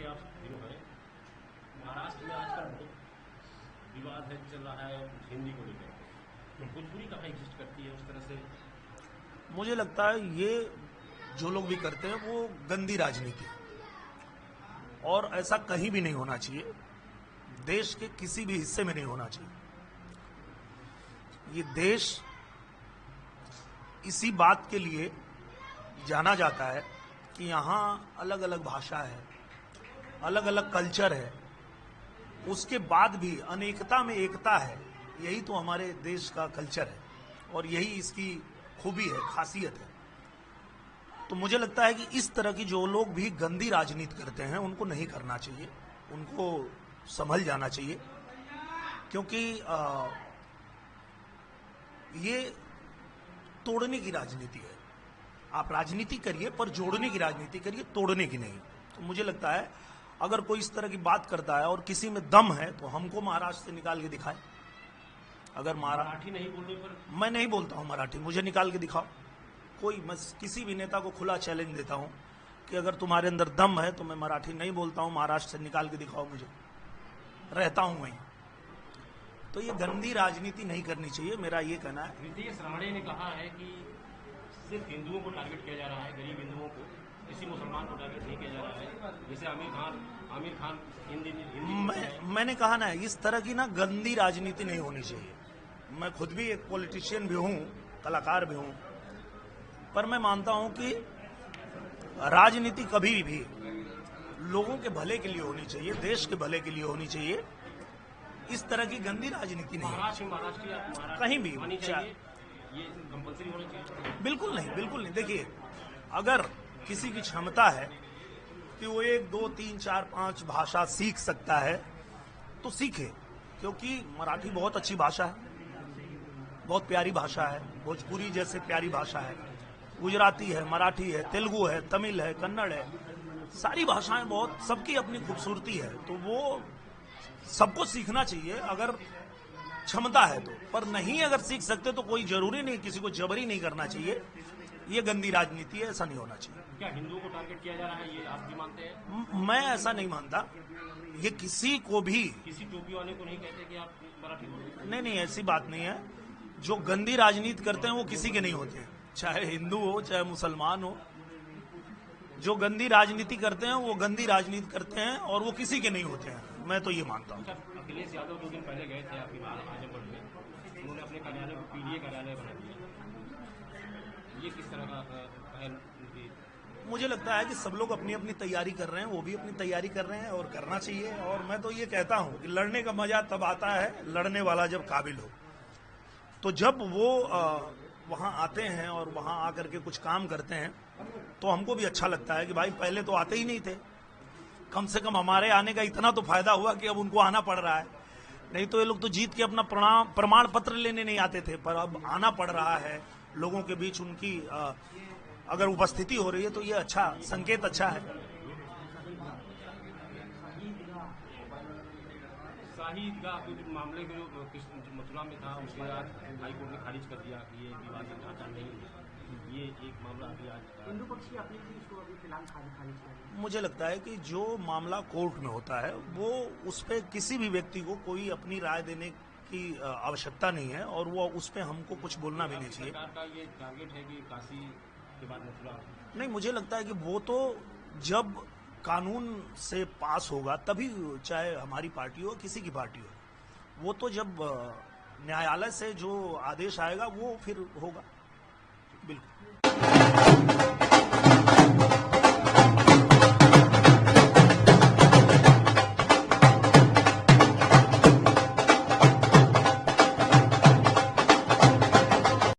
के आप हीरो हैं। महाराष्ट्र में आजकल बहुत विवाद है चल रहा है हिंदी को लेकर, तो भोजपुरी कहाँ एग्जिस्ट करती है उस तरह से? मुझे लगता है ये जो लोग भी करते हैं वो गंदी राजनीति है और ऐसा कहीं भी नहीं होना चाहिए, देश के किसी भी हिस्से में नहीं होना चाहिए। ये देश इसी बात के लिए जाना जाता है कि यहाँ अलग अलग भाषा है, अलग अलग कल्चर है, उसके बाद भी अनेकता में एकता है। यही तो हमारे देश का कल्चर है और यही इसकी खूबी है, खासियत है। तो मुझे लगता है कि इस तरह की जो लोग भी गंदी राजनीति करते हैं उनको नहीं करना चाहिए, उनको संभल जाना चाहिए, क्योंकि ये तोड़ने की राजनीति है। आप राजनीति करिए पर जोड़ने की राजनीति करिए, तोड़ने की नहीं। तो मुझे लगता है अगर कोई इस तरह की बात करता है और किसी में दम है तो हमको महाराष्ट्र से निकाल के दिखाए। अगर मराठी नहीं बोलने पर? मैं नहीं बोलता हूं मराठी, मुझे निकाल के दिखाओ। मैं किसी भी नेता को खुला चैलेंज देता हूं कि अगर तुम्हारे अंदर दम है तो मैं मराठी नहीं बोलता हूं, महाराष्ट्र से निकाल के दिखाओ मुझे, रहता हूं वहीं। तो ये गंदी राजनीति नहीं करनी चाहिए, मेरा ये कहना है। नीतीश राणे ने कहा है कि सिर्फ हिंदुओं को टारगेट किया जा रहा है, गरीब हिंदुओं को, किसी मुसलमान को टारगेट नहीं किया जा रहा है। जैसे आमिर खान हिंदी मैंने कहा ना, इस तरह की ना गंदी राजनीति नहीं होनी चाहिए। मैं खुद भी एक पॉलिटिशियन भी हूं, कलाकार भी हूं, पर मैं मानता हूं कि राजनीति कभी भी लोगों के भले के लिए होनी चाहिए, देश के भले के लिए होनी चाहिए। इस तरह की गंदी राजनीति नहीं है कहीं भी। ये कंपल्सरी होना चाहिए? बिल्कुल नहीं, बिल्कुल नहीं। देखिए, अगर किसी की क्षमता है कि वो 1, 2, 3, 4, 5 भाषा सीख सकता है तो सीखे, क्योंकि मराठी बहुत अच्छी भाषा है, बहुत प्यारी भाषा है, भोजपुरी जैसे प्यारी भाषा है, गुजराती है, मराठी है, तेलुगु है, तमिल है, कन्नड़ है, सारी भाषाएं बहुत, सबकी अपनी खूबसूरती है। तो वो सबको सीखना चाहिए अगर क्षमता है तो, पर नहीं अगर सीख सकते तो कोई जरूरी नहीं, किसी को जबरी नहीं करना चाहिए। ये गंदी राजनीति है, ऐसा नहीं होना चाहिए। क्या हिंदुओं को टारगेट किया जा रहा है, ये आप भी मानते हैं? मैं ऐसा नहीं मानता। ये किसी को भी, किसी टोपी वाले को नहीं कहते कि आप मराठी बोलो? नहीं, ऐसी बात नहीं है। जो गंदी राजनीति करते हैं वो किसी के नहीं होते हैं, चाहे हिंदू हो चाहे मुसलमान हो। जो गंदी राजनीति करते हैं वो गंदी राजनीति करते हैं और वो किसी के नहीं होते हैं, मैं तो ये मानता हूँ। अखिलेश यादव 2 दिन पहले गए थे आपके आजमगढ़ में, उन्होंने अपने कार्यालय को पीडीए कार्यालय बना दिया। ये किस तरह का पहल? मुझे लगता है कि सब लोग अपनी अपनी तैयारी कर रहे हैं, वो भी अपनी तैयारी कर रहे हैं और करना चाहिए। और मैं तो ये कहता हूँ कि लड़ने का मजा तब आता है लड़ने वाला जब काबिल हो। तो जब वो वहाँ आते हैं और वहाँ आकर के कुछ काम करते हैं तो हमको भी अच्छा लगता है कि भाई पहले तो आते ही नहीं थे, कम से कम हमारे आने का इतना तो फायदा हुआ कि अब उनको आना पड़ रहा है। नहीं तो ये लोग तो जीत के अपना प्रमाण पत्र लेने नहीं आते थे, पर अब आना पड़ रहा है लोगों के बीच। उनकी अगर उपस्थिति हो रही है तो ये अच्छा संकेत, अच्छा है। शाही ईदगाह के मामले के जो मथुरा में था, उसके बाद हाईकोर्ट ने खारिज कर दिया कि ये विवादित ढांचा नहीं है। ये एक मामला अभी आज हिंदू पक्षी अपनी चीज को अभी फिलहाल खारिज किया। मुझे लगता है कि जो मामला कोर्ट में होता है वो उस पर किसी भी व्यक्ति को कोई अपनी राय देने की आवश्यकता नहीं है और वो उस पर हमको कुछ बोलना भी नहीं चाहिए। सरकार का ये टारगेट है कि काशी के बाद मथुरा? नहीं, मुझे लगता है कि वो तो जब कानून से पास होगा तभी, चाहे हमारी पार्टी हो किसी की पार्टी हो, वो तो जब न्यायालय से जो आदेश आएगा वो फिर होगा। बिल्कुल।